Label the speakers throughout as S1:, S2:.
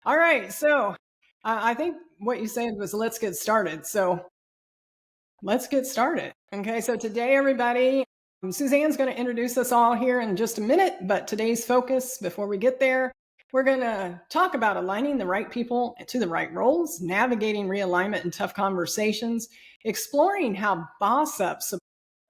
S1: All right. So I think what you said was let's get started. So let's get started. Okay. So today, everybody, Suzanne's going to introduce us all here in just a minute. But today's focus, before we get there, we're going to talk about aligning the right people to the right roles, navigating realignment in tough conversations, exploring how BOS-UP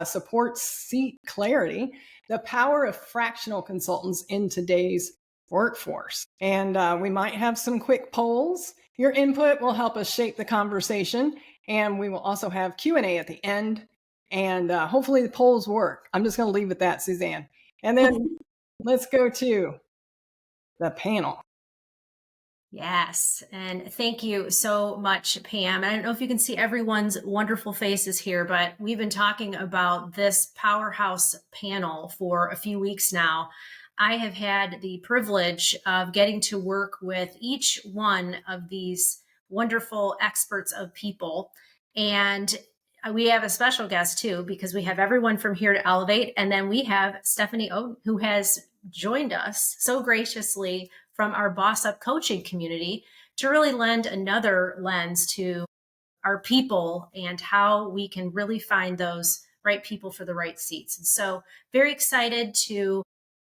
S1: supports seat clarity, the power of fractional consultants in today's workforce. And we might have some quick polls. Your input will help us shape the conversation. And we will also have Q&A at the end. And hopefully the polls work. I'm just going to leave with that, Suzanne. And then let's go to the panel.
S2: Yes. And thank you so much, Pam. I don't know if you can see everyone's wonderful faces here, but we've been talking about this powerhouse panel for a few weeks now. I have had the privilege of getting to work with each one of these wonderful experts of people. And we have a special guest too, because we have everyone from Here to Elevate. And then we have Stephanie Oden, who has joined us so graciously from our BOS-UP coaching community to really lend another lens to our people and how we can really find those right people for the right seats. And so very excited to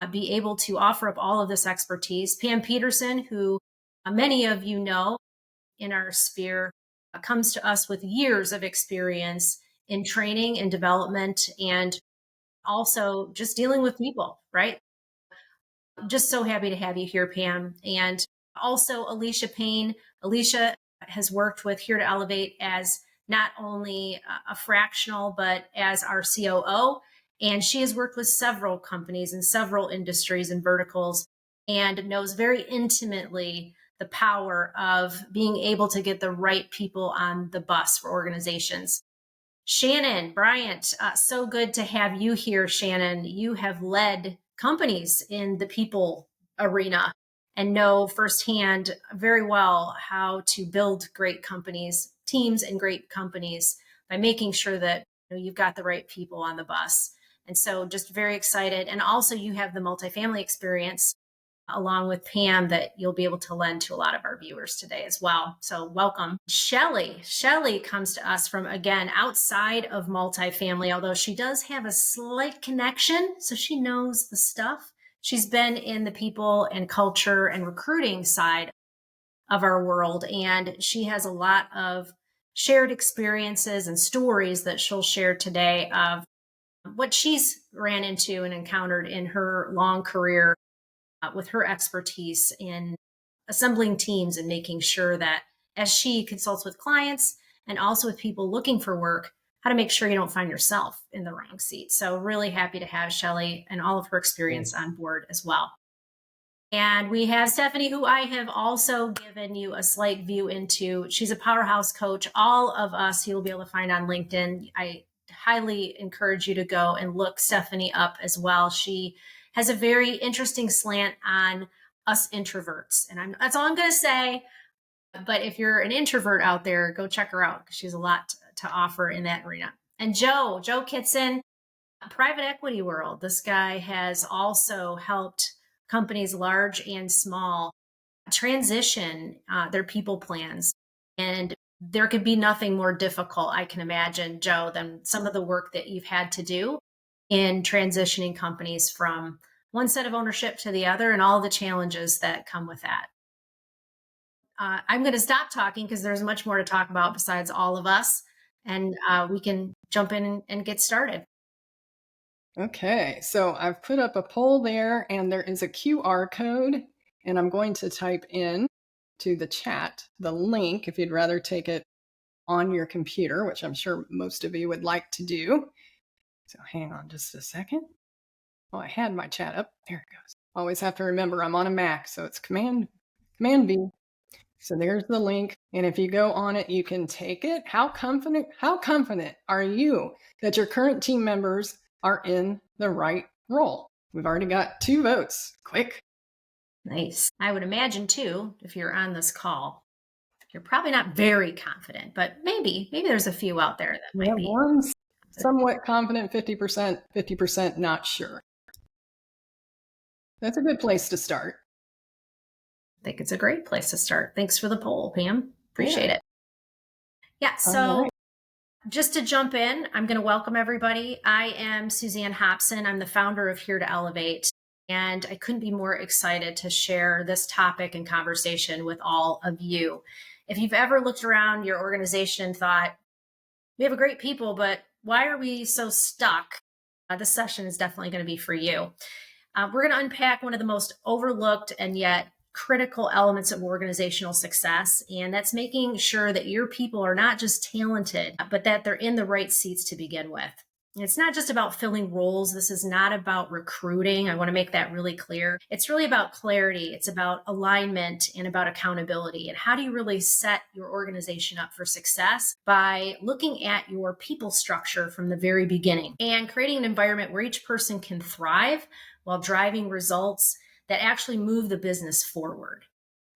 S2: be able to offer up all of this expertise. Pam Peterson, who many of you know in our sphere, comes to us with years of experience in training and development and also just dealing with people, right? Just so happy to have you here, Pam. And also Alicia Payne. Alicia has worked with Here to Elevate as not only a fractional, but as our COO. And she has worked with several companies in several industries and verticals and knows very intimately the power of being able to get the right people on the bus for organizations. Shannon Bryant, so good to have you here, Shannon. You have led companies in the people arena and know firsthand very well how to build great companies, teams and great companies by making sure that you've got the right people on the bus. And so just very excited. And also you have the multifamily experience along with Pam that you'll be able to lend to a lot of our viewers today as well. So welcome. Shelly comes to us from, again, outside of multifamily, although she does have a slight connection. So she knows the stuff. She's been in the people and culture and recruiting side of our world. And she has a lot of shared experiences and stories that she'll share today of what she's ran into and encountered in her long career with her expertise in assembling teams and making sure that as she consults with clients and also with people looking for work, how to make sure you don't find yourself in the wrong seat. So really happy to have Shelly and all of her experience on board as well. And we have Stephanie, who I have also given you a slight view into. She's a powerhouse coach. All of us you'll be able to find on LinkedIn. I highly encourage you to go and look Stephanie up as well. She has a very interesting slant on us introverts. And that's all I'm going to say. But if you're an introvert out there, go check her out because she has a lot to offer in that arena. And Joe Kitson, private equity world. This guy has also helped companies large and small transition their people plans. And there could be nothing more difficult, I can imagine, Joe, than some of the work that you've had to do in transitioning companies from one set of ownership to the other and all the challenges that come with that. I'm going to stop talking because there's much more to talk about besides all of us, and we can jump in and get started.
S1: Okay, so I've put up a poll there and there is a QR code, and I'm going to type in to the chat the link if you'd rather take it on your computer, which I'm sure most of you would like to do. So hang on just a second. Oh, I had my chat up. There it goes. Always have to remember I'm on a Mac, so it's Command V. So there's the link. And if you go on it, you can take it. How confident are you that your current team members are in the right role? We've already got 2 votes. Quick.
S2: Nice. I would imagine too, if you're on this call, you're probably not very confident, but maybe there's a few out there that might be.
S1: One's somewhat confident, 50% not sure. That's a good place to start.
S2: I think it's a great place to start. Thanks for the poll, Pam. Appreciate it. Yeah, so just to jump in, I'm going to welcome everybody. I am Suzanne Hobson. I'm the founder of Here to Elevate, and I couldn't be more excited to share this topic and conversation with all of you. If you've ever looked around your organization and thought, we have a great people, but why are we so stuck? This session is definitely going to be for you. We're going to unpack one of the most overlooked and yet critical elements of organizational success, and that's making sure that your people are not just talented, but that they're in the right seats to begin with. And it's not just about filling roles. This is not about recruiting. I want to make that really clear. It's really about clarity. It's about alignment and about accountability. And how do you really set your organization up for success? By looking at your people structure from the very beginning and creating an environment where each person can thrive while driving results that actually move the business forward.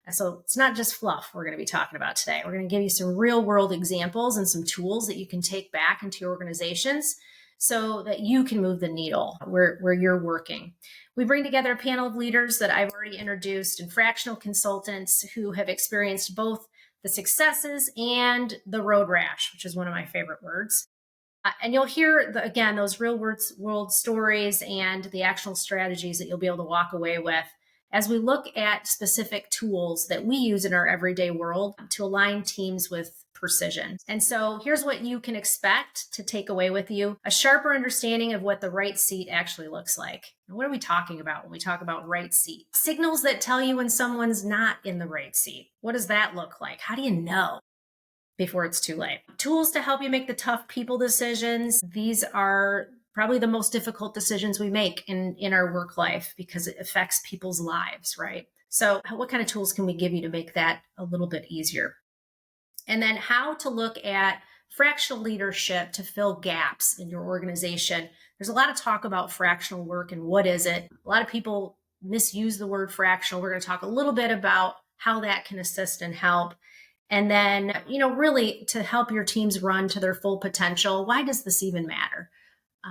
S2: So it's not just fluff we're going to be talking about today. We're going to give you some real world examples and some tools that you can take back into your organizations so that you can move the needle where you're working. We bring together a panel of leaders that I've already introduced and fractional consultants who have experienced both the successes and the road rash, which is one of my favorite words. And you'll hear, again, those real world stories and the actual strategies that you'll be able to walk away with as we look at specific tools that we use in our everyday world to align teams with precision. And so here's what you can expect to take away with you: a sharper understanding of what the right seat actually looks like. And what are we talking about when we talk about right seat? Signals that tell you when someone's not in the right seat. What does that look like? How do you know before it's too late? Tools to help you make the tough people decisions. These are probably the most difficult decisions we make in our work life because it affects people's lives, right? So what kind of tools can we give you to make that a little bit easier? And then how to look at fractional leadership to fill gaps in your organization. There's a lot of talk about fractional work and what is it? A lot of people misuse the word fractional. We're going to talk a little bit about how that can assist and help. And then, really to help your teams run to their full potential. Why does this even matter?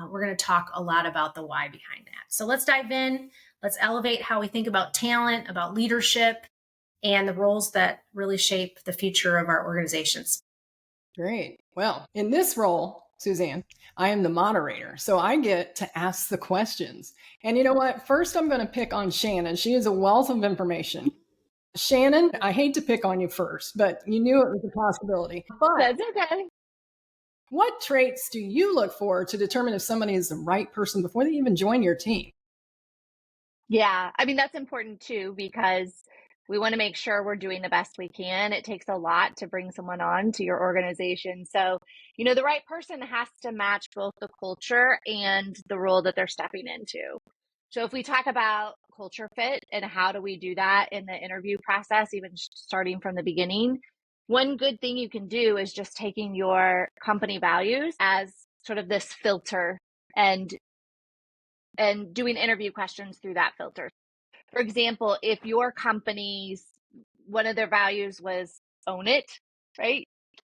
S2: We're going to talk a lot about the why behind that. So let's dive in. Let's elevate how we think about talent, about leadership, and the roles that really shape the future of our organizations.
S1: Great. Well, in this role, Suzanne, I am the moderator, so I get to ask the questions. And you know what? First, I'm going to pick on Shannon. She is a wealth of information. Shannon, I hate to pick on you first, but you knew it was a possibility. But
S3: that's okay.
S1: What traits do you look for to determine if somebody is the right person before they even join your team?
S3: Yeah, I mean, that's important too, because we want to make sure we're doing the best we can. It takes a lot to bring someone on to your organization. So, the right person has to match both the culture and the role that they're stepping into. So if we talk about culture fit and how do we do that in the interview process, even starting from the beginning, one good thing you can do is just taking your company values as sort of this filter and doing interview questions through that filter. For example, if your company's one of their values was own it, right?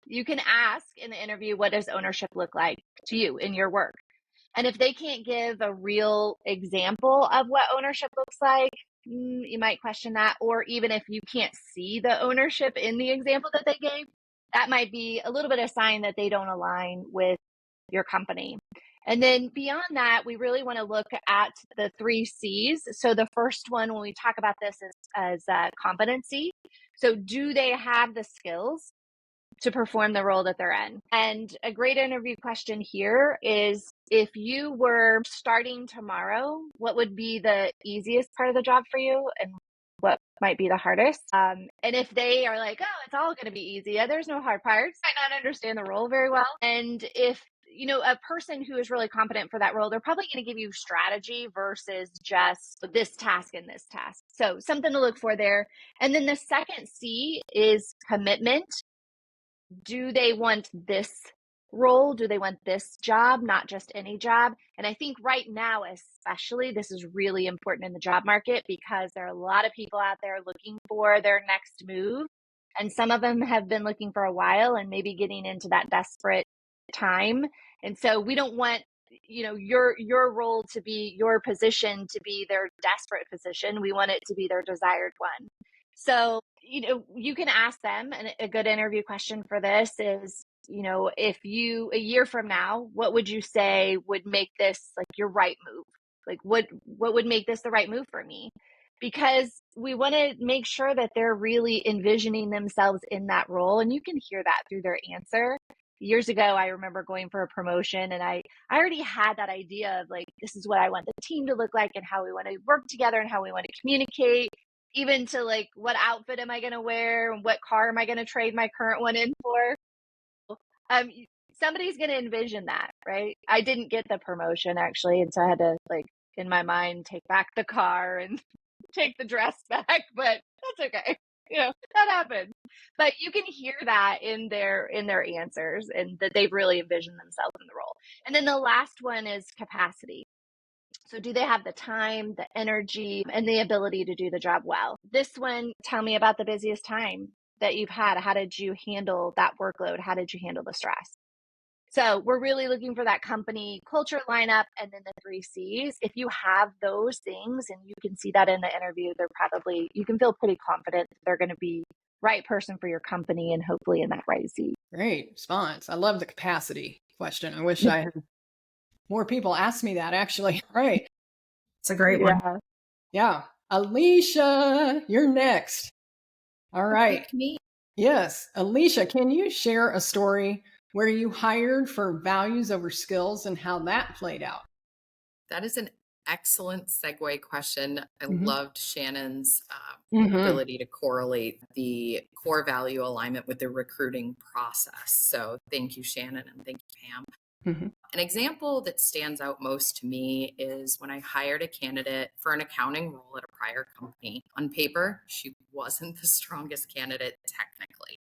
S3: You can ask in the interview, what does ownership look like to you in your work? And if they can't give a real example of what ownership looks like, you might question that. Or even if you can't see the ownership in the example that they gave, that might be a little bit of sign that they don't align with your company. And then beyond that, we really want to look at the 3 C's. So the first one, when we talk about this, is as competency. So do they have the skills to perform the role that they're in? And a great interview question here is, if you were starting tomorrow, what would be the easiest part of the job for you and what might be the hardest? And if they are like, oh, it's all going to be easy, there's no hard parts, might not understand the role very well. And if a person who is really competent for that role, they're probably going to give you strategy versus just this task and this task. So something to look for there. And then the second C is commitment. Do they want this role? Do they want this job, not just any job? And I think right now, especially, this is really important in the job market because there are a lot of people out there looking for their next move. And some of them have been looking for a while and maybe getting into that desperate time. And so we don't want your role to be, your position to be their desperate position. We want it to be their desired one. So, you can ask them, and a good interview question for this is, if you, a year from now, what would you say would make this like your right move? Like what would make this the right move for me? Because we want to make sure that they're really envisioning themselves in that role. And you can hear that through their answer. Years ago, I remember going for a promotion, and I already had that idea of like, this is what I want the team to look like and how we want to work together and how we want to communicate, even to like, what outfit am I going to wear and what car am I going to trade my current one in for? Um, Somebody's going to envision that, right? I didn't get the promotion actually. And so I had to like, in my mind, take back the car and take the dress back, but that's okay. That happened. But you can hear that in their answers, and that they've really envisioned themselves in the role. And then the last one is capacity. So do they have the time, the energy, and the ability to do the job well? This one, tell me about the busiest time that you've had. How did you handle that workload? How did you handle the stress? So we're really looking for that company culture lineup, and then the 3 C's. If you have those things and you can see that in the interview, you can feel pretty confident that they're going to be right person for your company and hopefully in that right seat.
S1: Great response. I love the capacity question. I wish I had more people ask me that actually. Right.
S2: It's a great one.
S1: Yeah. Alicia, you're next. All right.
S4: Pick me.
S1: Yes. Alicia, can you share a story where you hired for values over skills and how that played out?
S4: That is an excellent segue question. I
S1: Mhm.
S4: loved Shannon's
S1: Mhm.
S4: ability to correlate the core value alignment with the recruiting process. So thank you, Shannon, and thank you, Pam.
S1: Mhm.
S4: An example that stands out most to me is when I hired a candidate for an accounting role at a prior company. On paper, she wasn't the strongest candidate technically.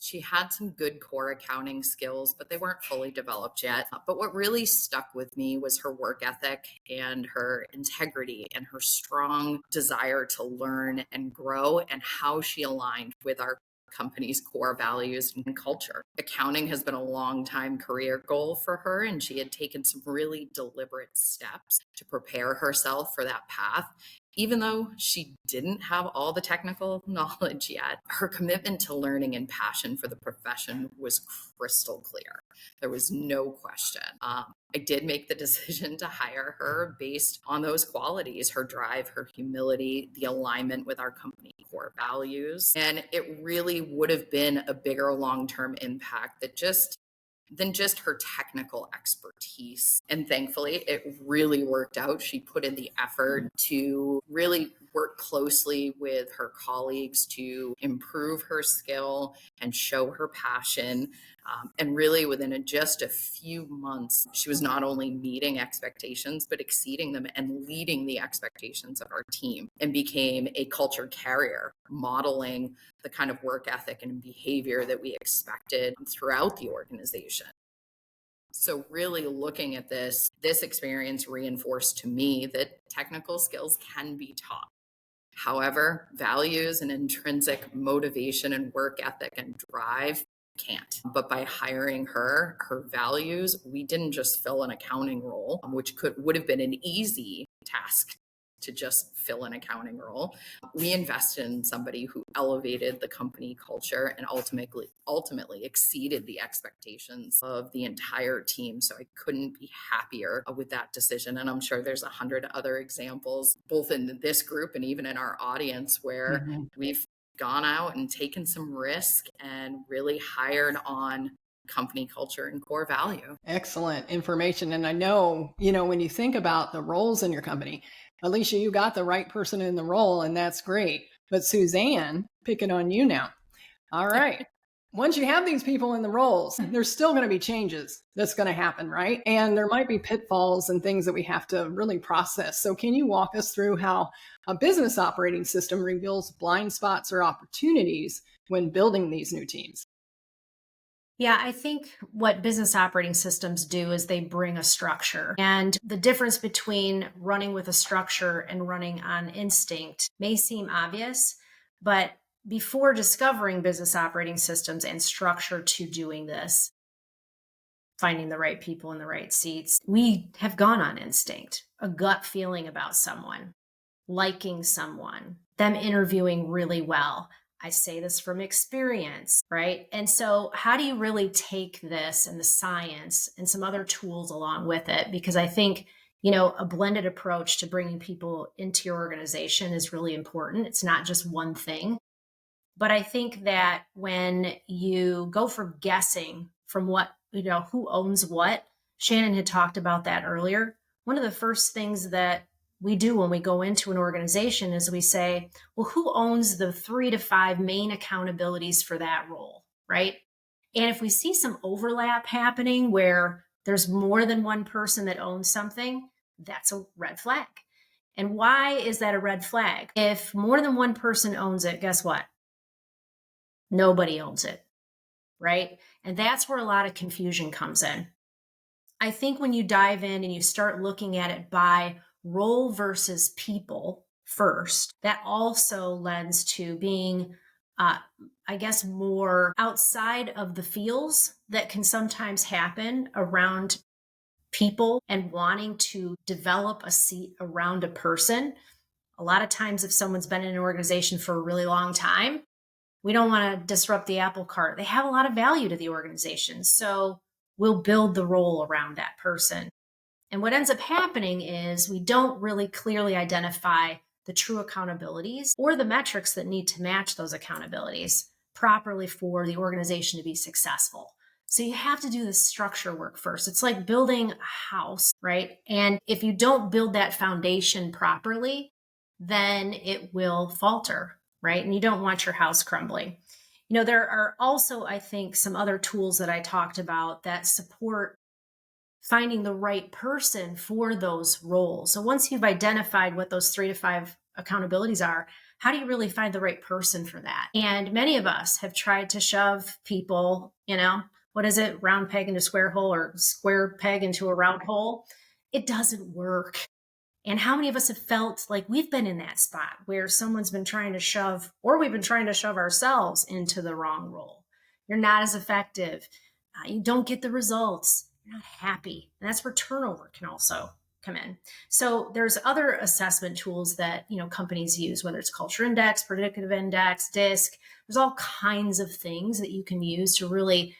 S4: She had some good core accounting skills, but they weren't fully developed yet. But what really stuck with me was her work ethic and her integrity and her strong desire to learn and grow, and how she aligned with our company's core values and culture. Accounting has been a long time career goal for her, and she had taken some really deliberate steps to prepare herself for that path. Even though she didn't have all the technical knowledge yet, her commitment to learning and passion for the profession was crystal clear. There was no question. I did make the decision to hire her based on those qualities: her drive, her humility, the alignment with our company core values. And it really would have been a bigger long-term impact than just her technical expertise. And thankfully, it really worked out. She put in the effort to really work closely with her colleagues to improve her skill and show her passion. And really, within just a few months, she was not only meeting expectations, but exceeding them and leading the expectations of our team, and became a culture carrier, modeling the kind of work ethic and behavior that we expected throughout the organization. So really looking at this experience reinforced to me that technical skills can be taught. However, values and intrinsic motivation and work ethic and drive can't. But by hiring her values, we didn't just fill an accounting role, which would have been an easy task to just fill an accounting role. We invested in somebody who elevated the company culture and ultimately exceeded the expectations of the entire team. So I couldn't be happier with that decision. And I'm sure there's 100 other examples, both in this group and even in our audience, where we've gone out and taken some risk and really hired on company culture and core value.
S1: Excellent information. And I know, when you think about the roles in your company, Alicia, you got the right person in the role, and that's great. But Suzanne, picking on you now. All right. Once you have these people in the roles, there's still going to be changes that's going to happen, right? And there might be pitfalls and things that we have to really process. So can you walk us through how a business operating system reveals blind spots or opportunities when building these new teams?
S2: Yeah, I think what business operating systems do is they bring a structure. And the difference between running with a structure and running on instinct may seem obvious, but before discovering business operating systems and structure to doing this, finding the right people in the right seats, we have gone on instinct, a gut feeling about someone, liking someone, them interviewing really well. I say this from experience, right? And so, how do you really take this and the science and some other tools along with it? Because I think, a blended approach to bringing people into your organization is really important. It's not just one thing. But I think that when you go for guessing from what, who owns what, Shannon had talked about that earlier. One of the first things that we do when we go into an organization is we say, well, who owns the 3 to 5 main accountabilities for that role, right? And if we see some overlap happening where there's more than one person that owns something, that's a red flag. And why is that a red flag? If more than one person owns it, guess what? Nobody owns it, right? And that's where a lot of confusion comes in. I think when you dive in and you start looking at it by role versus people first, that also lends to being, more outside of the feels that can sometimes happen around people and wanting to develop a seat around a person. A lot of times, if someone's been in an organization for a really long time, we don't want to disrupt the apple cart. They have a lot of value to the organization. So we'll build the role around that person. And what ends up happening is we don't really clearly identify the true accountabilities or the metrics that need to match those accountabilities properly for the organization to be successful. So you have to do the structure work first. It's like building a house, right? And if you don't build that foundation properly, then it will falter, right? And you don't want your house crumbling. There are also, I think, some other tools that I talked about that support finding the right person for those roles. So once you've identified what those 3 to 5 accountabilities are, how do you really find the right person for that? And many of us have tried to shove people, what is it? Round peg into square hole, or square peg into a round hole. It doesn't work. And how many of us have felt like we've been in that spot where someone's been trying to shove, or we've been trying to shove ourselves into the wrong role? You're not as effective. You don't get the results. You're not happy. And that's where turnover can also come in. So there's other assessment tools that, companies use, whether it's culture index, predictive index, DISC. There's all kinds of things that you can use to really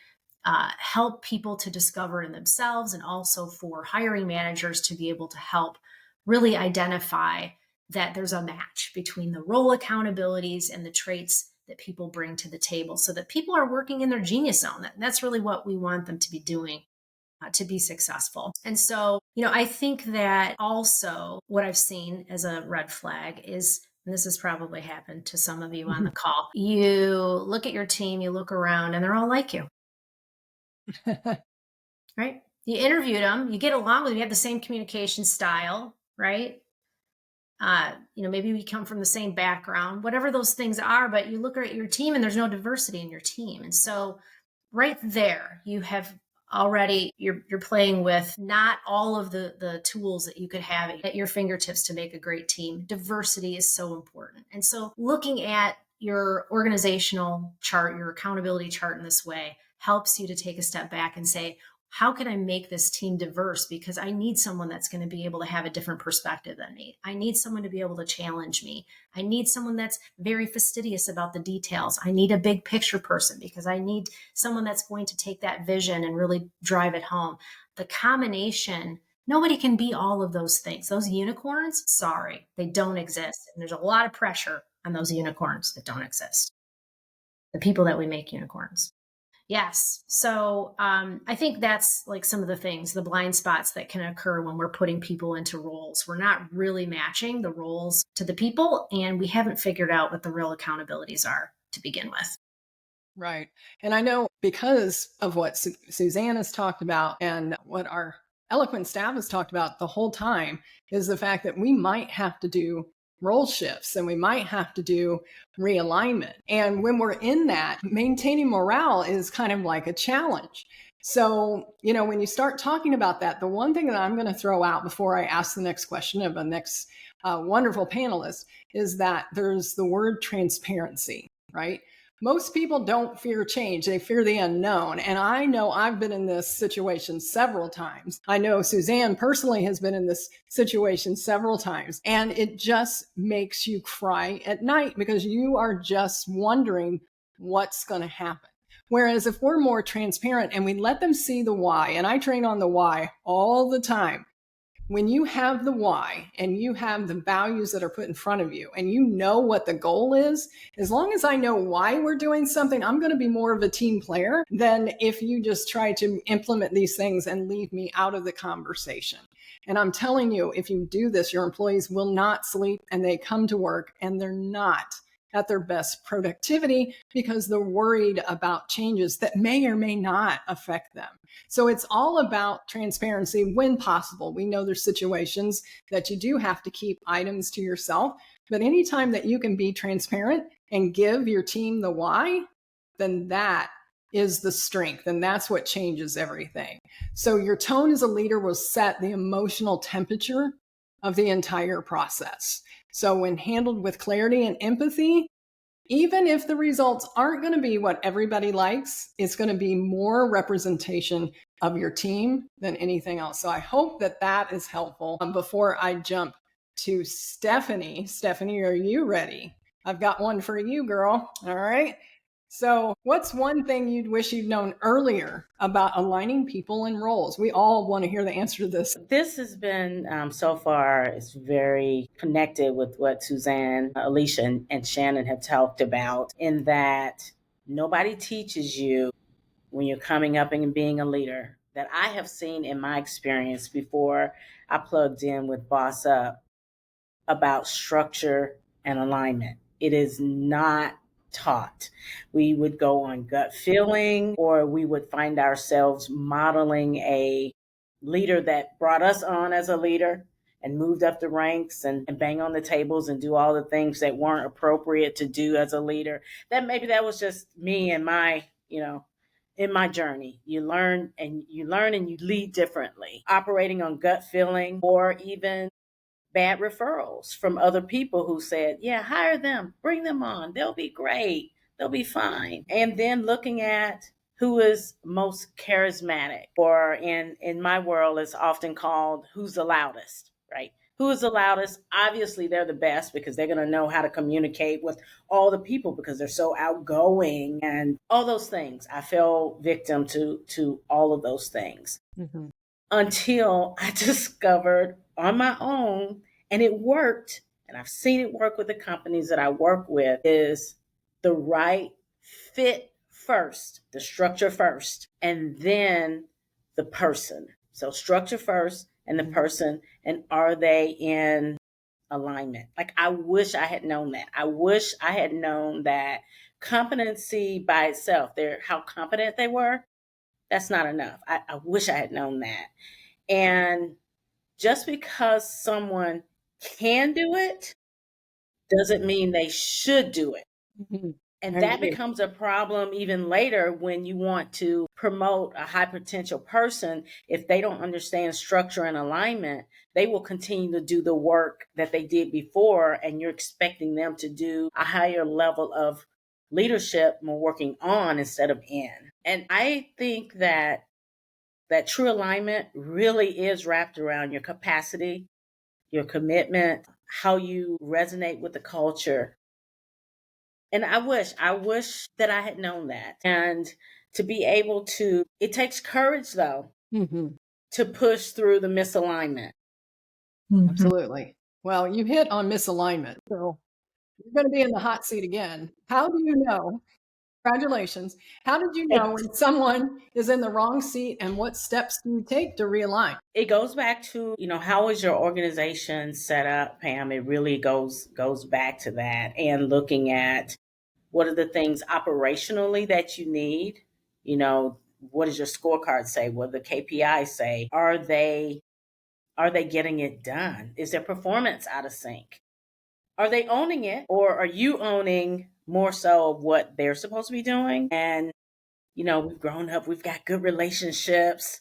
S2: help people to discover in themselves, and also for hiring managers to be able to help really identify that there's a match between the role accountabilities and the traits that people bring to the table, so that people are working in their genius zone. That's really what we want them to be doing to be successful. And so, I think that also what I've seen as a red flag is, and this has probably happened to some of you on the call, you look at your team, you look around, and they're all like you. Right? You interviewed them, you get along with them, you have the same communication style, right? Maybe we come from the same background, whatever those things are, but you look at your team and there's no diversity in your team. And so right there, you have already, you're playing with not all of the tools that you could have at your fingertips to make a great team. Diversity is so important. And so looking at your organizational chart, your accountability chart in this way helps you to take a step back and say, how can I make this team diverse? Because I need someone that's going to be able to have a different perspective than me. I need someone to be able to challenge me. I need someone that's very fastidious about the details. I need a big picture person, because I need someone that's going to take that vision and really drive it home. The combination, nobody can be all of those things. Those unicorns, sorry, they don't exist. And there's a lot of pressure on those unicorns that don't exist. The people that we make unicorns. Yes. So I think that's like some of the things, the blind spots that can occur when we're putting people into roles. We're not really matching the roles to the people, and we haven't figured out what the real accountabilities are to begin with.
S1: Right. And I know, because of what Suzanne has talked about and what our eloquent staff has talked about the whole time, is the fact that we might have to do role shifts and we might have to do realignment. And when we're in that, maintaining morale is kind of like a challenge. So, when you start talking about that, the one thing that I'm going to throw out before I ask the next question of a next wonderful panelist is that there's the word transparency, right? Most people don't fear change. They fear the unknown. And I know I've been in this situation several times. I know Suzanne personally has been in this situation several times. And it just makes you cry at night because you are just wondering what's going to happen. Whereas if we're more transparent and we let them see the why, and I train on the why all the time, when you have the why and you have the values that are put in front of you and you know what the goal is, as long as I know why we're doing something, I'm going to be more of a team player than if you just try to implement these things and leave me out of the conversation. And I'm telling you, if you do this, your employees will not sleep and they come to work and they're not at their best productivity because they're worried about changes that may or may not affect them. So it's all about transparency when possible. We know there's situations that you do have to keep items to yourself, but anytime that you can be transparent and give your team the why, then that is the strength, and that's what changes everything. So your tone as a leader will set the emotional temperature of the entire process. So when handled with clarity and empathy, even if the results aren't going to be what everybody likes, it's going to be more representation of your team than anything else. So I hope that that is helpful. Before I jump to Stephanie. Stephanie, are you ready? I've got one for you, girl. All right. So what's one thing you'd wish you'd known earlier about aligning people and roles? We all want to hear the answer to this.
S5: This has been, so far, it's very connected with what Suzanne, Alicia, and Shannon have talked about, in that nobody teaches you when you're coming up and being a leader, that I have seen in my experience before I plugged in with BOS-UP, about structure and alignment. It is not taught. We would go on gut feeling, or we would find ourselves modeling a leader that brought us on as a leader and moved up the ranks and bang on the tables and do all the things that weren't appropriate to do as a leader. That maybe that was just me and my, in my journey. You learn and you lead differently, operating on gut feeling, or even bad referrals from other people who said, yeah, hire them, bring them on. They'll be great. They'll be fine. And then looking at who is most charismatic, or in my world, it's often called who's the loudest, right? Who is the loudest? Obviously, they're the best because they're going to know how to communicate with all the people because they're so outgoing and all those things. I fell victim to all of those things. Mm-hmm. Until I discovered on my own, and it worked, and I've seen it work with the companies that I work with, is the right fit first, the structure first, and then the person. So structure first and the person, and are they in alignment? Like, I wish I had known that. I wish I had known that competency by itself, how competent they were, that's not enough. I wish I had known that. And just because someone can do it doesn't mean they should do it. Mm-hmm. And that becomes a problem even later when you want to promote a high potential person. If they don't understand structure and alignment, they will continue to do the work that they did before, and you're expecting them to do a higher level of leadership more working on instead of in. And I think that true alignment really is wrapped around your capacity, your commitment, how you resonate with the culture. And I wish that I had known that. And to be able to, it takes courage though, mm-hmm. to push through the misalignment.
S1: Mm-hmm. Absolutely. Well, you hit on misalignment. So you're going to be in the hot seat again. How do you know? Congratulations. How did you know when someone is in the wrong seat, and what steps do you take to realign?
S5: It goes back to, how is your organization set up, Pam? It really goes back to that, and looking at what are the things operationally that you need. What does your scorecard say? What do the KPIs say? Are they getting it done? Is their performance out of sync? Are they owning it, or are you owning more so of what they're supposed to be doing? And, we've grown up, we've got good relationships.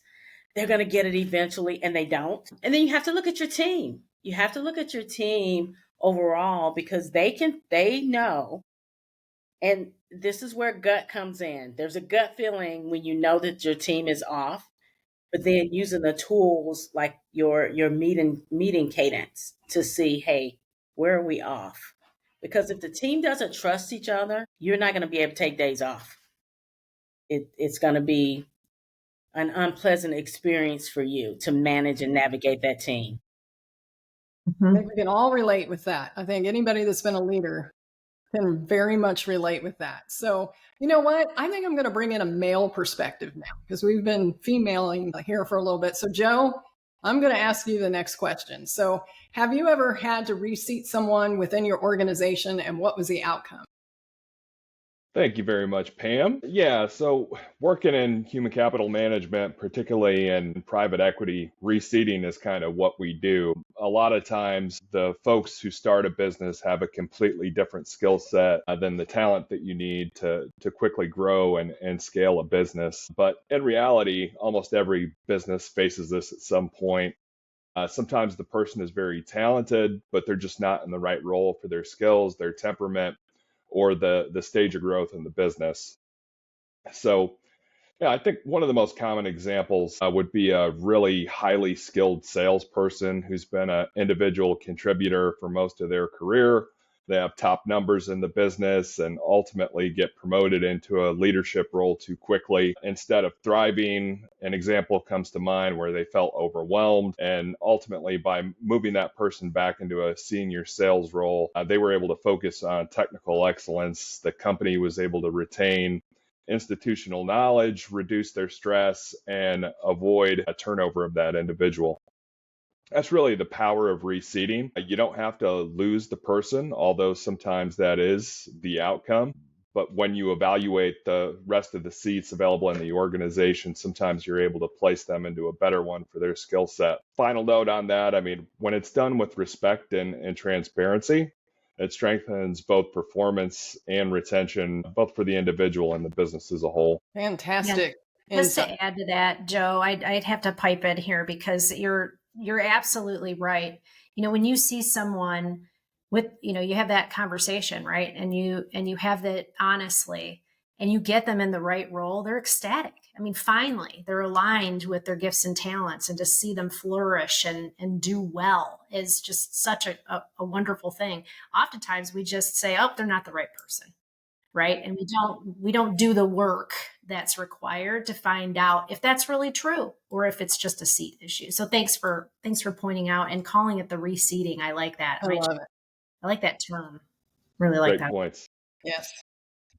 S5: They're going to get it eventually, and they don't. And then you have to look at your team. You have to look at your team overall, because they know, And this is where gut comes in. There's a gut feeling when you know that your team is off, but then using the tools like your meeting cadence to see, hey, where are we off? Because if the team doesn't trust each other, you're not going to be able to take days off. It's going to be an unpleasant experience for you to manage and navigate that team.
S1: I think we can all relate with that. I think anybody that's been a leader can very much relate with that. So, you know what? I think I'm going to bring in a male perspective now because we've been femaling here for a little bit. So, Joe, I'm going to ask you the next question. So, have you ever had to reseat someone within your organization, and what was the outcome?
S6: Thank you very much, Pam. Yeah, so working in human capital management, particularly in private equity, reseeding is kind of what we do. A lot of times, the folks who start a business have a completely different skill set than the talent that you need to quickly grow and scale a business. But in reality, almost every business faces this at some point. Sometimes the person is very talented, but they're just not in the right role for their skills, their temperament, or the stage of growth in the business. So, yeah, I think one of the most common examples would be a really highly skilled salesperson who's been an individual contributor for most of their career. They have top numbers in the business and ultimately get promoted into a leadership role too quickly. Instead of thriving, an example comes to mind where they felt overwhelmed. And ultimately, by moving that person back into a senior sales role, they were able to focus on technical excellence. The company was able to retain institutional knowledge, reduce their stress, and avoid a turnover of that individual. That's really the power of reseeding. You don't have to lose the person, although sometimes that is the outcome. But when you evaluate the rest of the seats available in the organization, sometimes you're able to place them into a better one for their skill set. Final note on that, I mean, when it's done with respect and transparency, it strengthens both performance and retention, both for the individual and the business as a whole.
S1: Fantastic.
S2: Yeah. Just
S1: insight.
S2: to add to that, Joe, I'd have to pipe in here because you're absolutely right. You know, when you see someone with, you know, you have that conversation, right? And you have that honestly, and you get them in the right role, they're ecstatic. I mean, finally, they're aligned with their gifts and talents, and to see them flourish and do well is just such a wonderful thing. Oftentimes we just say, oh, they're not the right person. Right. And we don't do the work that's required to find out if that's really true or if it's just a seat issue. So thanks for pointing out and calling it the reseating. I like that.
S1: I love it.
S2: I like that term. Really like
S6: Great
S2: that.
S6: points.
S1: Yes.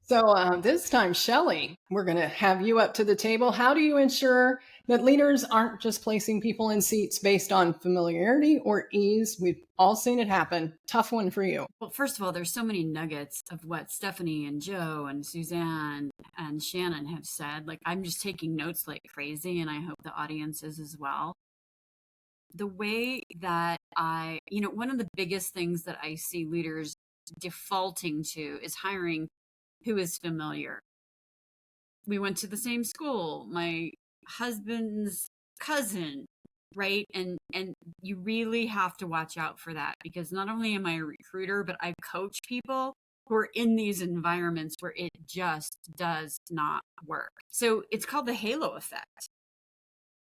S1: So this time, Shelley, we're going to have you up to the table. How do you ensure that leaders aren't just placing people in seats based on familiarity or ease? We've all seen it happen. Tough one for you.
S7: Well, first of all, there's so many nuggets of what Stephanie and Joe and Suzanne and Shannon have said. Like, I'm just taking notes like crazy, and I hope the audience is as well. The way that one of the biggest things that I see leaders defaulting to is hiring who is familiar. We went to the same school, my husband's cousin, right? And you really have to watch out for that, because not only am I a recruiter, but I coach people who are in these environments where it just does not work. So it's called the halo effect.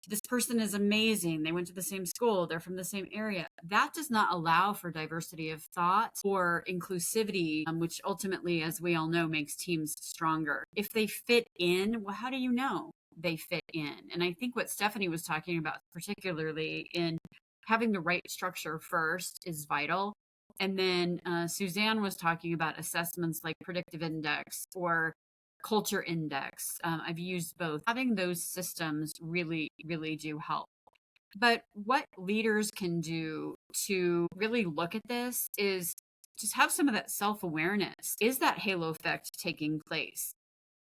S7: This person is amazing. They went to the same school. They're from the same area. That does not allow for diversity of thought or inclusivity, which ultimately, as we all know, makes teams stronger. If they fit in, well, how do you know they fit in? And I think what Stephanie was talking about, particularly in having the right structure first, is vital. And then Suzanne was talking about assessments like predictive index or culture index. I've used both. Having those systems really, really do help. But what leaders can do to really look at this is just have some of that self-awareness. Is that halo effect taking place?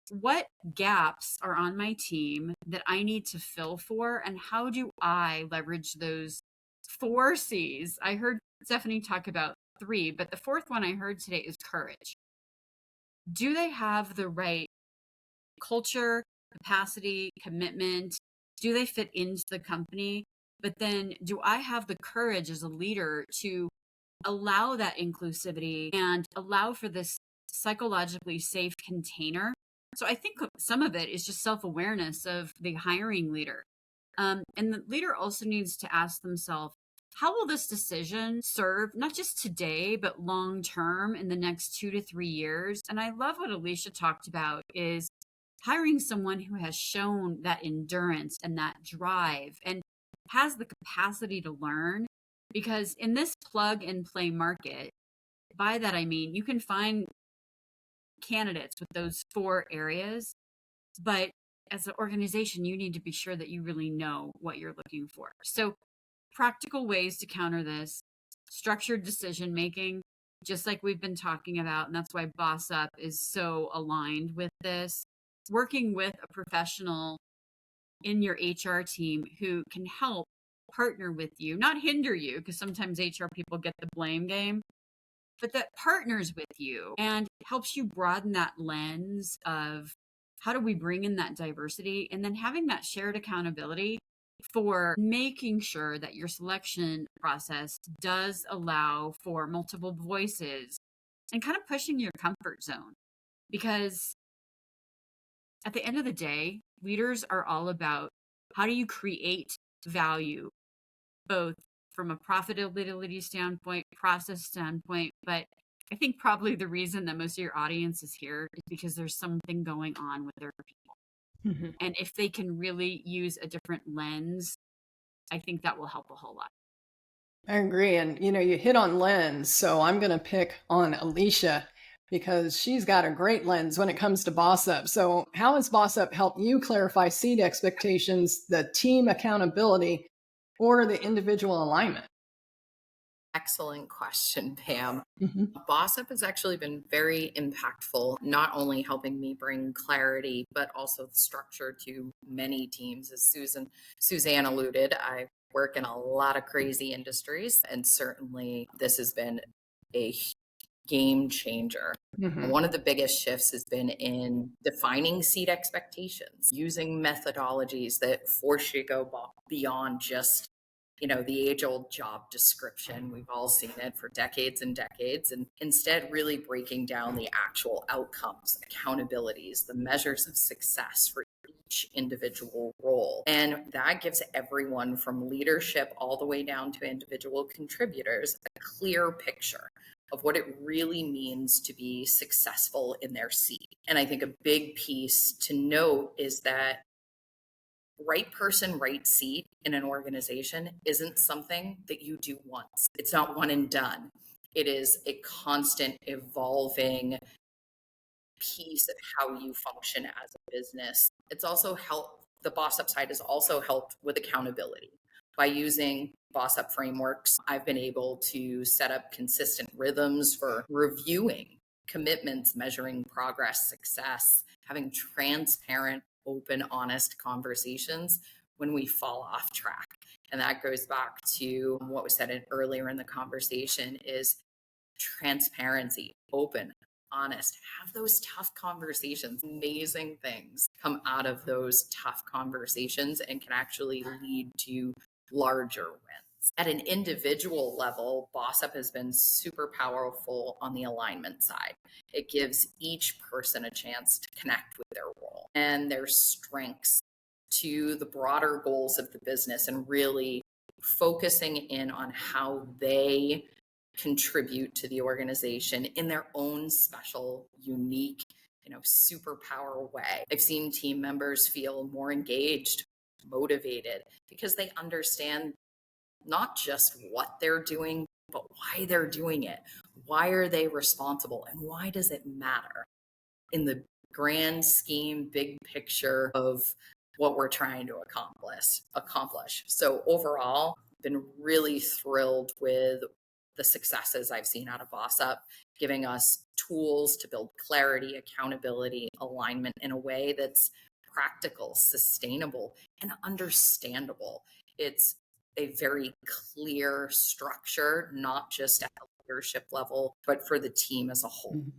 S7: What gaps are on my team that I need to fill for? And how do I leverage those 4 C's? I heard Stephanie talk about 3, but the 4th one I heard today is courage. Do they have the right culture, capacity, commitment? Do they fit into the company? But then do I have the courage as a leader to allow that inclusivity and allow for this psychologically safe container. So I think some of it is just self-awareness of the hiring leader. And the leader also needs to ask themselves, how will this decision serve not just today, but long term in the next 2 to 3 years? And I love what Alicia talked about is hiring someone who has shown that endurance and that drive and has the capacity to learn. Because in this plug and play market, by that I mean you can find candidates with those 4 areas, but as an organization, you need to be sure that you really know what you're looking for. So, practical ways to counter this: structured decision making, just like we've been talking about. And that's why BOS-UP is so aligned with this. Working with a professional in your HR team who can help partner with you, not hinder you, because sometimes HR people get the blame game, but that partners with you and helps you broaden that lens of how do we bring in that diversity, and then having that shared accountability for making sure that your selection process does allow for multiple voices and kind of pushing your comfort zone. Because at the end of the day, leaders are all about how do you create value, both from a profitability standpoint, process standpoint, but I think probably the reason that most of your audience is here is because there's something going on with their people.
S1: Mm-hmm.
S7: And if they can really use a different lens, I think that will help a whole lot.
S1: I agree. And, you hit on lens. So I'm going to pick on Alicia because she's got a great lens when it comes to BOS-UP. So how has BOS-UP helped you clarify seat expectations, the team accountability, or the individual alignment?
S4: Excellent question, Pam.
S1: Mm-hmm.
S4: BOS-UP has actually been very impactful, not only helping me bring clarity, but also structure to many teams. As Suzanne alluded, I work in a lot of crazy industries, and certainly this has been a game changer.
S1: Mm-hmm.
S4: One of the biggest shifts has been in defining seat expectations, using methodologies that force you to go beyond just the age-old job description. We've all seen it for decades and decades, and instead really breaking down the actual outcomes, accountabilities, the measures of success for each individual role. And that gives everyone from leadership all the way down to individual contributors a clear picture of what it really means to be successful in their seat. And I think a big piece to note is that right person, right seat in an organization isn't something that you do once. It's not one and done. It is a constant evolving piece of how you function as a business. It's also helped, the BOS-UP side has also helped with accountability. By using BOS-UP frameworks, I've been able to set up consistent rhythms for reviewing commitments, measuring progress, success, having transparent, open, honest conversations when we fall off track. And that goes back to what was said earlier in the conversation is transparency, open, honest, have those tough conversations. Amazing things come out of those tough conversations and can actually lead to larger wins. At an individual level, BOS-UP has been super powerful on the alignment side. It gives each person a chance to connect with their role and their strengths to the broader goals of the business, and really focusing in on how they contribute to the organization in their own special, unique, superpower way. I've seen team members feel more engaged, motivated, because they understand not just what they're doing, but why they're doing it. Why are they responsible? And why does it matter in the grand scheme, big picture of what we're trying to accomplish? So overall, been really thrilled with the successes I've seen out of BOS-UP, giving us tools to build clarity, accountability, alignment in a way that's practical, sustainable, and understandable. It's a very clear structure, not just at the leadership level, but for the team as a whole. Mm-hmm.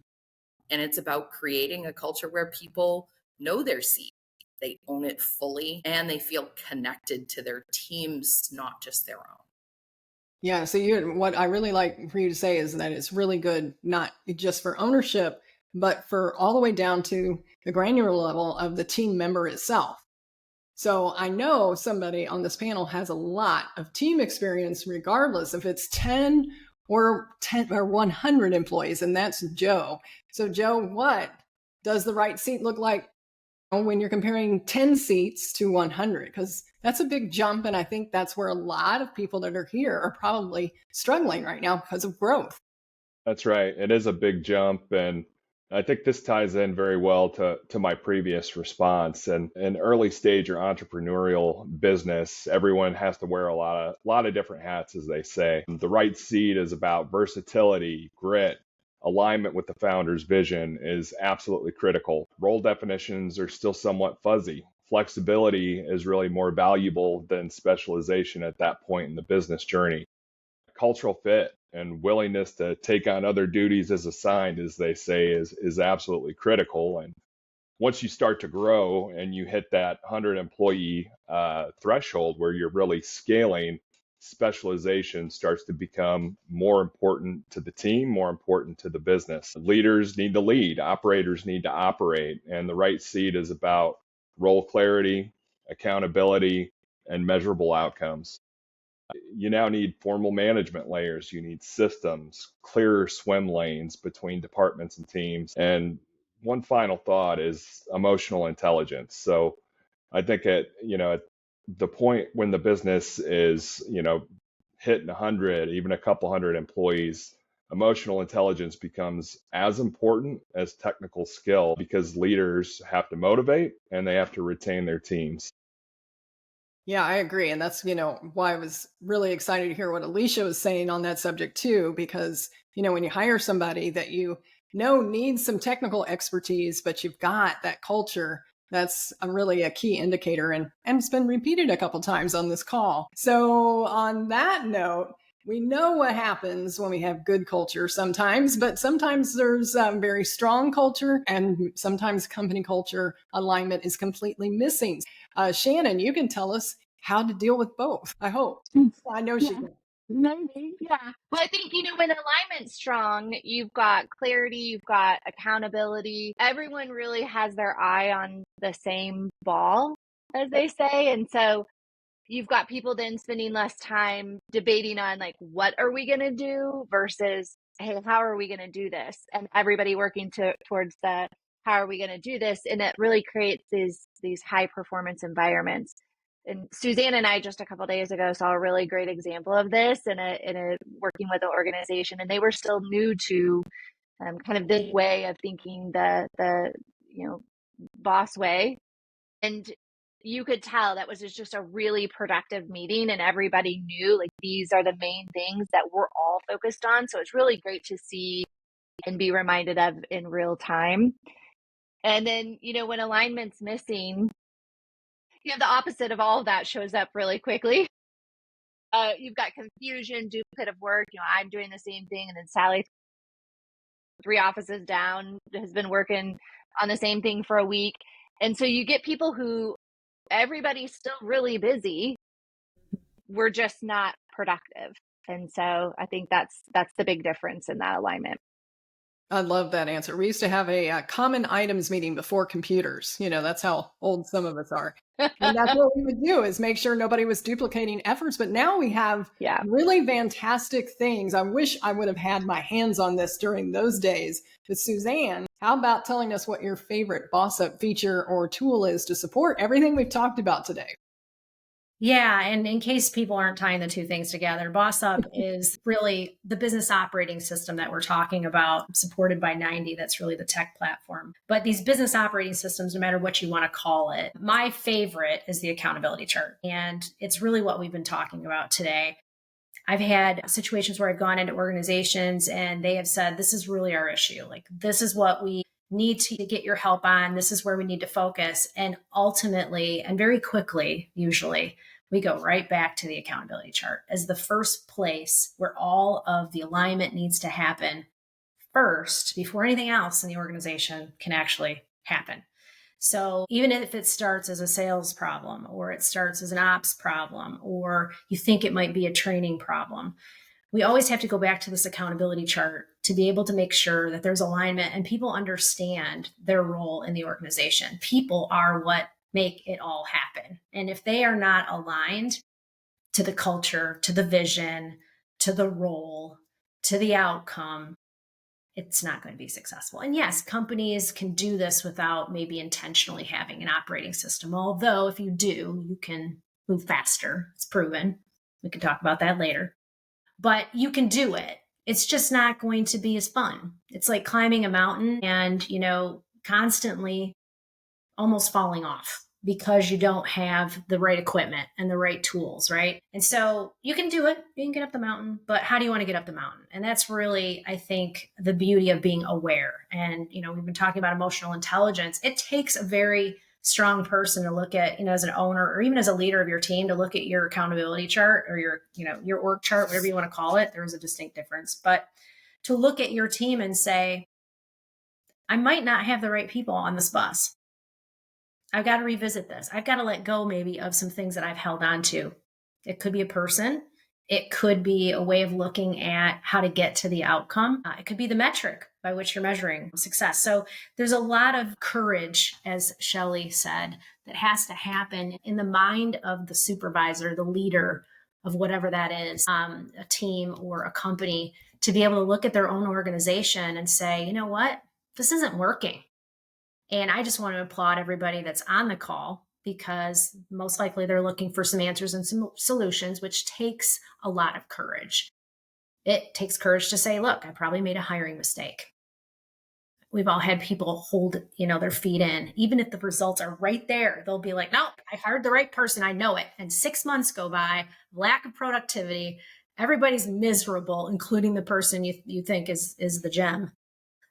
S4: And it's about creating a culture where people know their seat, they own it fully, and they feel connected to their teams, not just their own.
S1: Yeah. So what I really like for you to say is that it's really good, not just for ownership, but for all the way down to the granular level of the team member itself. So I know somebody on this panel has a lot of team experience, regardless if it's 10 or 100 employees, and that's Joe. So Joe, what does the right seat look like when you're comparing 10 seats to 100? Because that's a big jump, and I think that's where a lot of people that are here are probably struggling right now because of growth.
S6: That's right. It is a big jump, and I think this ties in very well to my previous response. And in early stage or entrepreneurial business, everyone has to wear a lot of different hats, as they say. The right seat is about versatility, grit, alignment with the founder's vision is absolutely critical. Role definitions are still somewhat fuzzy. Flexibility is really more valuable than specialization at that point in the business journey. Cultural fit and willingness to take on other duties as assigned, as they say, is absolutely critical. And once you start to grow and you hit that 100 employee threshold where you're really scaling, specialization starts to become more important to the team, more important to the business. Leaders need to lead, operators need to operate, and the right seat is about role clarity, accountability, and measurable outcomes. You now need formal management layers. You need systems, clearer swim lanes between departments and teams. And one final thought is emotional intelligence. So I think at the point when the business is, hitting 100, even a couple hundred employees, emotional intelligence becomes as important as technical skill because leaders have to motivate and they have to retain their teams.
S1: Yeah, I agree. And that's, why I was really excited to hear what Alicia was saying on that subject too, because, when you hire somebody that needs some technical expertise, but you've got that culture, that's really a key indicator. And it's been repeated a couple times on this call. So on that note, we know what happens when we have good culture sometimes, but sometimes there's very strong culture and sometimes company culture alignment is completely missing. Shannon, you can tell us how to deal with both, I hope. I know she can.
S3: Maybe, yeah. Well, I think, when alignment's strong, you've got clarity, you've got accountability. Everyone really has their eye on the same ball, as they say. And so you've got people then spending less time debating on like, what are we going to do versus, hey, how are we going to do this? And everybody working towards the, how are we going to do this? And it really creates these high performance environments. And Suzanne and I just a couple of days ago saw a really great example of this in a working with an organization, and they were still new to kind of this way of thinking, the boss way. And you could tell that was just a really productive meeting, and everybody knew like these are the main things that we're all focused on. So it's really great to see and be reminded of in real time. And then, when alignment's missing, the opposite of all of that shows up really quickly. You've got confusion, duplicative work. I'm doing the same thing, and then Sally, 3 offices down, has been working on the same thing for a week. And so you get people who everybody's still really busy. We're just not productive. And so I think that's the big difference in that alignment.
S1: I love that answer. We used to have a common items meeting before computers. That's how old some of us are. And that's what we would do, is make sure nobody was duplicating efforts. But now we have really fantastic things. I wish I would have had my hands on this during those days. But Suzanne, how about telling us what your favorite BOS-UP feature or tool is to support everything we've talked about today?
S2: Yeah, and in case people aren't tying the two things together, BOS-UP is really the business operating system that we're talking about, supported by 90. That's really the tech platform. But these business operating systems, no matter what you want to call it, my favorite is the accountability chart. And it's really what we've been talking about today. I've had situations where I've gone into organizations and they have said, this is really our issue. Like, this is what we need to get your help on. This is where we need to focus. And ultimately, and very quickly, usually, we go right back to the accountability chart as the first place where all of the alignment needs to happen first before anything else in the organization can actually happen. So even if it starts as a sales problem, or it starts as an ops problem, or you think it might be a training problem, we always have to go back to this accountability chart to be able to make sure that there's alignment and people understand their role in the organization. People are what make it all happen. And if they are not aligned to the culture, to the vision, to the role, to the outcome, it's not going to be successful. And yes, companies can do this without maybe intentionally having an operating system. Although if you do, you can move faster. It's proven. We can talk about that later. But you can do it. It's just not going to be as fun. It's like climbing a mountain and, constantly almost falling off because you don't have the right equipment and the right tools, right? And so you can do it, you can get up the mountain, but how do you want to get up the mountain? And that's really, I think, the beauty of being aware. And, we've been talking about emotional intelligence. It takes a very strong person to look at, as an owner or even as a leader of your team, to look at your accountability chart or your org chart, whatever you want to call it. There's a distinct difference, but to look at your team and say, I might not have the right people on this bus. I've got to revisit this. I've got to let go maybe of some things that I've held on to. It could be a person. It could be a way of looking at how to get to the outcome. It could be the metric by which you're measuring success. So there's a lot of courage, as Shelley said, that has to happen in the mind of the supervisor, the leader of whatever that is, a team or a company, to be able to look at their own organization and say, you know what, this isn't working. And I just want to applaud everybody that's on the call, because most likely they're looking for some answers and some solutions, which takes a lot of courage. It takes courage to say, look, I probably made a hiring mistake. We've all had people hold, their feet in. Even if the results are right there, they'll be like, no, I hired the right person. I know it. And 6 months go by, lack of productivity. Everybody's miserable, including the person you think is the gem.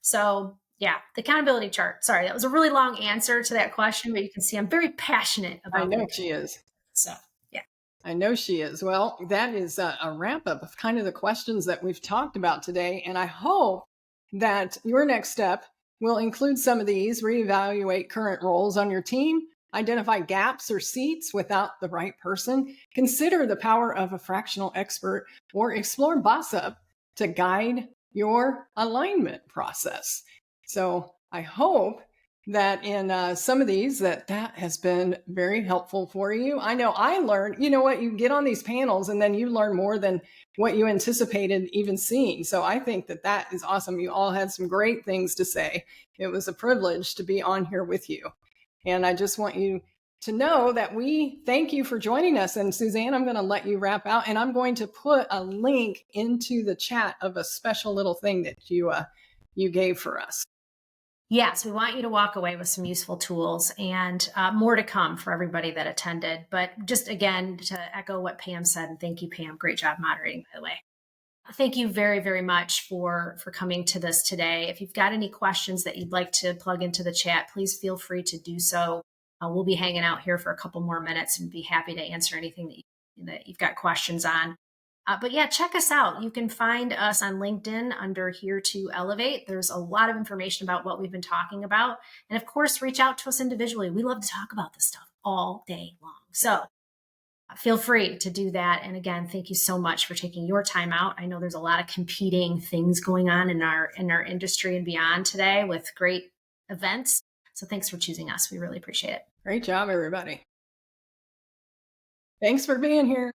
S2: So yeah, the accountability chart. Sorry, that was a really long answer to that question, but you can see I'm very passionate about it.
S1: I know she is.
S2: So, yeah.
S1: I know she is. Well, that is a wrap up of kind of the questions that we've talked about today. And I hope that your next step will include some of these: reevaluate current roles on your team, identify gaps or seats without the right person, consider the power of a fractional expert, or explore BOS-UP to guide your alignment process. So I hope that in some of these that has been very helpful for you. I know I learned, you get on these panels and then you learn more than what you anticipated even seeing. So I think that is awesome. You all had some great things to say. It was a privilege to be on here with you. And I just want you to know that we thank you for joining us. And Suzanne, I'm going to let you wrap out, and I'm going to put a link into the chat of a special little thing that you gave for us.
S2: Yes, we want you to walk away with some useful tools, and more to come for everybody that attended. But just again, to echo what Pam said, and thank you, Pam. Great job moderating, by the way. Thank you very, very much for coming to this today. If you've got any questions that you'd like to plug into the chat, please feel free to do so. We'll be hanging out here for a couple more minutes and be happy to answer anything that you've got questions on. But yeah, check us out. You can find us on LinkedIn under Here to Elevate. There's a lot of information about what we've been talking about. And of course, reach out to us individually. We love to talk about this stuff all day long. So feel free to do that. And again, thank you so much for taking your time out. I know there's a lot of competing things going on in our industry and beyond today with great events. So thanks for choosing us. We really appreciate it.
S1: Great job, everybody. Thanks for being here.